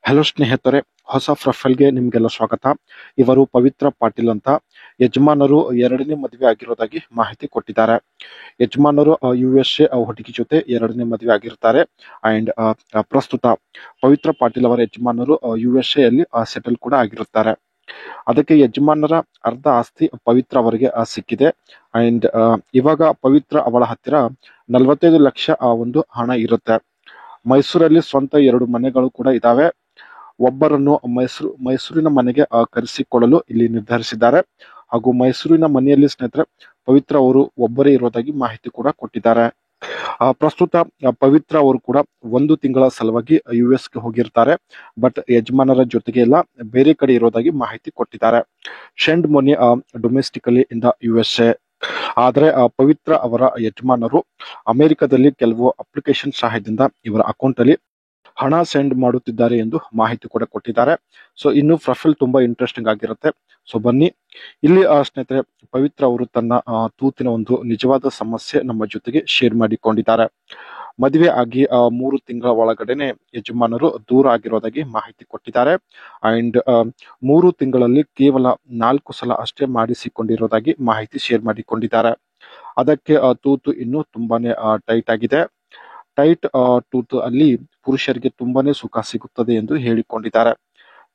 Hello ಸ್ನೇಹಿತರೆ, ಹೊಸ ಪ್ರೊಫೈಲ್ಗೆ ನಿಮಗೆಲ್ಲ ಸ್ವಾಗತ. ಇವರು ಪವಿತ್ರ ಪಾಟೀಲ್ ಅಂತ. ಯಜಮಾನರು ಎರಡನೇ ಮದುವೆ ಆಗಿರೋದಾಗಿ ಮಾಹಿತಿ ಕೊಟ್ಟಿದ್ದಾರೆ. ಯಜಮಾನರು USA ಹುಡುಗಿ ಜೊತೆ ಎರಡನೇ ಮದುವೆ ಆಗಿರ್ತಾರೆ. ಅಂಡ್ ಪ್ರಸ್ತುತ ಪವಿತ್ರ ಪಾಟೀಲ್ ಅವರ ಯಜಮಾನರು USA ಅಲ್ಲಿ ಸೆಟಲ್ ಕೂಡ ಆಗಿರುತ್ತಾರೆ. ಅದಕ್ಕೆ ಯಜಮಾನರ ಅರ್ಧ ಆಸ್ತಿ ಪವಿತ್ರ ಅವರಿಗೆ ಸಿಕ್ಕಿದೆ. ಅಂಡ್ ಇವಾಗ ಪವಿತ್ರ ಅವಳ ಹತ್ತಿರ 45 ಲಕ್ಷ ಒಂದು ಹಣ ಇರುತ್ತೆ. ಮೈಸೂರಲ್ಲಿ ಸ್ವಂತ 2 ಮನೆಗಳು ಕೂಡ ಇದಾವೆ. ಒಬ್ಬರನ್ನು ಮೈಸೂರಿನ ಮನೆಗೆ ಕರೆಸಿಕೊಳ್ಳಲು ಇಲ್ಲಿ ನಿರ್ಧರಿಸಿದ್ದಾರೆ. ಹಾಗೂ ಮೈಸೂರಿನ ಮನೆಯಲ್ಲಿ ಸ್ನೇಹಿತರೆ ಪವಿತ್ರ ಅವರು ಒಬ್ಬರೇ ಇರೋದಾಗಿ ಮಾಹಿತಿ ಕೂಡ ಕೊಟ್ಟಿದ್ದಾರೆ. ಪ್ರಸ್ತುತ ಪವಿತ್ರ ಅವರು ಕೂಡ 1 ತಿಂಗಳ ಸಲುವಾಗಿ US ಗೆ ಹೋಗಿರ್ತಾರೆ. ಬಟ್ ಯಜಮಾನರ ಜೊತೆಗೆ ಎಲ್ಲ ಬೇರೆ ಕಡೆ ಇರೋದಾಗಿ ಮಾಹಿತಿ ಕೊಟ್ಟಿದ್ದಾರೆ. Send money domestically in the USA. ಆದ್ರೆ ಪವಿತ್ರ ಅವರ ಯಜಮಾನರು ಅಮೆರಿಕದಲ್ಲಿ ಕೆಲವು ಅಪ್ಲಿಕೇಶನ್ ಸಹಾಯದಿಂದ ಇವರ ಅಕೌಂಟ್ ಅಲ್ಲಿ ಹಣ ಸೆಂಡ್ ಮಾಡುತ್ತಿದ್ದಾರೆ ಎಂದು ಮಾಹಿತಿ ಕೂಡ ಕೊಟ್ಟಿದ್ದಾರೆ. ಸೊ ಇನ್ನು ಪ್ರೊಫೈಲ್ ತುಂಬಾ ಇಂಟ್ರೆಸ್ಟಿಂಗ್ ಆಗಿರುತ್ತೆ. ಸೊ ಬನ್ನಿ, ಇಲ್ಲಿ ಸ್ನೇಹಿತರೆ ಪವಿತ್ರ ಅವರು ತನ್ನ ತೂತಿನ ಒಂದು ನಿಜವಾದ ಸಮಸ್ಯೆ ನಮ್ಮ ಜೊತೆಗೆ ಶೇರ್ ಮಾಡಿಕೊಂಡಿದ್ದಾರೆ. ಮದುವೆ ಆಗಿ 3 ತಿಂಗಳ ಒಳಗಡೆನೆ ಯಜಮಾನರು ದೂರ ಆಗಿರೋದಾಗಿ ಮಾಹಿತಿ ಕೊಟ್ಟಿದ್ದಾರೆ. ಅಂಡ್ 3 ತಿಂಗಳಲ್ಲಿ ಕೇವಲ 4 ಸಲ ಅಷ್ಟೇ ಮಾಡಿಸಿಕೊಂಡಿರೋದಾಗಿ ಮಾಹಿತಿ ಶೇರ್ ಮಾಡಿಕೊಂಡಿದ್ದಾರೆ. ಅದಕ್ಕೆ ತೂತು ಇನ್ನು ತುಂಬಾನೇ ಟೈಟ್ ಆಗಿದೆ. ಟೈಟ್ ಟೂತ್ ಅಲ್ಲಿ ಪುರುಷರಿಗೆ ತುಂಬಾನೇ ಸುಖ ಸಿಗುತ್ತದೆ ಎಂದು ಹೇಳಿಕೊಂಡಿದ್ದಾರೆ.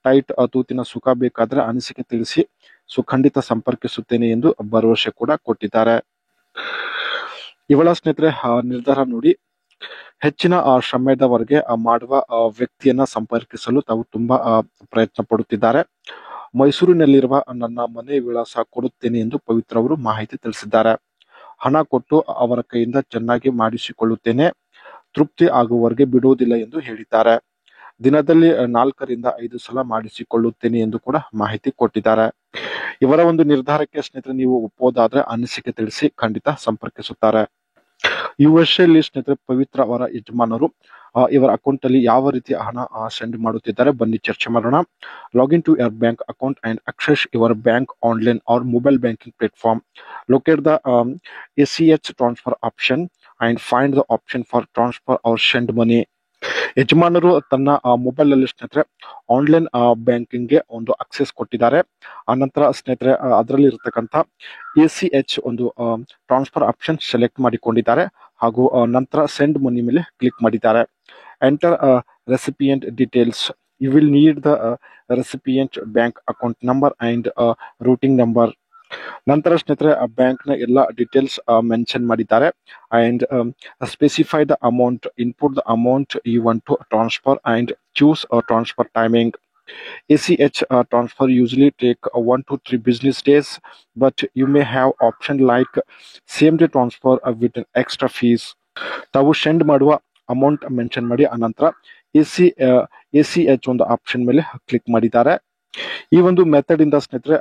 ಟೈಟ್ ತೂತಿನ ಸುಖ ಬೇಕಾದ್ರೆ ಅನಿಸಿಕೆ ತಿಳಿಸಿ, ಖಂಡಿತ ಸಂಪರ್ಕಿಸುತ್ತೇನೆ ಎಂದು ಭರವಸೆ ಕೂಡ ಕೊಟ್ಟಿದ್ದಾರೆ. ಇವಳ ಸ್ನೇಹಿತರೆ ನಿರ್ಧಾರ ನೋಡಿ, ಹೆಚ್ಚಿನ ಸಮಯದವರೆಗೆ ಮಾಡುವ ವ್ಯಕ್ತಿಯನ್ನ ಸಂಪರ್ಕಿಸಲು ತಾವು ತುಂಬಾ ಪ್ರಯತ್ನ ಪಡುತ್ತಿದ್ದಾರೆ. ಮೈಸೂರಿನಲ್ಲಿರುವ ನನ್ನ ಮನೆ ವಿಳಾಸ ಕೊಡುತ್ತೇನೆ ಎಂದು ಪವಿತ್ರ ಅವರು ಮಾಹಿತಿ ತಿಳಿಸಿದ್ದಾರೆ. ಹಣ ಕೊಟ್ಟು ಅವರ ಕೈಯಿಂದ ಚೆನ್ನಾಗಿ ಮಾಡಿಸಿಕೊಳ್ಳುತ್ತೇನೆ, ತೃಪ್ತಿ ಆಗುವವರೆಗೆ ಬಿಡುವುದಿಲ್ಲ ಎಂದು ಹೇಳಿದ್ದಾರೆ. ದಿನದಲ್ಲಿ 4 ರಿಂದ 5 ಸಲ ಮಾಡಿಸಿಕೊಳ್ಳುತ್ತೇನೆ ಎಂದು ಕೂಡ ಮಾಹಿತಿ ಕೊಟ್ಟಿದ್ದಾರೆ. ಇವರ ಒಂದು ನಿರ್ಧಾರಕ್ಕೆ ಸ್ನೇಹಿತರೆ ನೀವು ಒಪ್ಪೋದಾದ್ರೆ ಅನಿಸಿಕೆ ತಿಳಿಸಿ, ಖಂಡಿತ ಸಂಪರ್ಕಿಸುತ್ತಾರೆ. USA ಅಲ್ಲಿ ಸ್ನೇಹಿತರೆ ಪವಿತ್ರ ಅವರ ಯಜಮಾನರು ಇವರ ಅಕೌಂಟ್ ಅಲ್ಲಿ ಯಾವ ರೀತಿ ಹಣ ಸೆಂಡ್ ಮಾಡುತ್ತಿದ್ದಾರೆ ಬನ್ನಿ ಚರ್ಚೆ ಮಾಡೋಣ. Login to your bank account and access your bank online or mobile banking platform. Locate the ACH transfer option and find the option for transfer or send money. ಯಜಮಾನರು ತನ್ನ ಮೊಬೈಲ್ ಅಲ್ಲಿ ಸ್ನೇಹಿತರೆ ಆನ್ಲೈನ್ ಬ್ಯಾಂಕಿಂಗ್ ಗೆ ಒಂದು access ಕೊಟ್ಟಿದ್ದಾರೆ. ಆನಂತರ ಸ್ನೇಹಿತರೆ ಅದರಲ್ಲಿ ಇರತಕ್ಕಂತ ACH ಒಂದು ಟ್ರಾನ್ಸ್ಫರ್ ಆಪ್ಷನ್ ಸೆಲೆಕ್ಟ್ ಮಾಡಿಕೊಂಡಿದ್ದಾರೆ. ಹಾಗೂ ನಂತರ ಸೆಂಡ್ ಮನಿ ಮೇಲೆ ಕ್ಲಿಕ್ ಮಾಡಿದ್ದಾರೆ. Enter recipient details. You will need the recipient bank account number and routing number. ನಂತರ ಸ್ನೇಹಿತರೆ ಬ್ಯಾಂಕ್ ನ ಎಲ್ಲ ಡೀಟೇಲ್ಸ್ ಮೆನ್ಷನ್ ಮಾಡಿದ್ದಾರೆ. And specify the amount, input the amount you want to transfer and choose transfer timing. ACH transfer usually take 1 to 3 business days, but you may have option like same day transfer with an extra fees. ತಾವು send ಮಾಡುವ amount mention ಮಾಡಿ ಅನಂತರ ACH ಒಂದು option ಮೇಲೆ click ಮಾಡಿದ್ದಾರೆ. ಈ ಒಂದು method ಇಂದ ಸ್ನೇಹಿತರೆ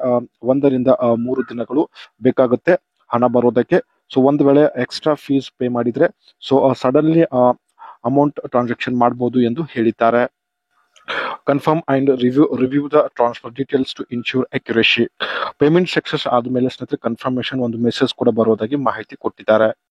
1 ರಿಂದ 3 ದಿನಗಳು ಬೇಕಾಗುತ್ತೆ ಹಣ ಬರೋದಕ್ಕೆ. ಸೊ ಒಂದು ವೇಳೆ ಎಕ್ಸ್ಟ್ರಾ ಫೀಸ್ ಪೇ ಮಾಡಿದ್ರೆ ಸಡನ್ಲಿ ಅಮೌಂಟ್ ಟ್ರಾನ್ಸಾಕ್ಷನ್ ಮಾಡಬಹುದು ಎಂದು ಹೇಳಿದ್ದಾರೆ. Confirm and review the transfer details to ensure accuracy. Payment success ಆದ್ಮೇಲೆ ಸ್ನೇಹಿತರೆ ಕನ್ಫರ್ಮೇಶನ್ ಒಂದು ಮೆಸೇಜ್ ಕೂಡ ಬರೋದಾಗಿ ಮಾಹಿತಿ ಕೊಟ್ಟಿದ್ದಾರೆ.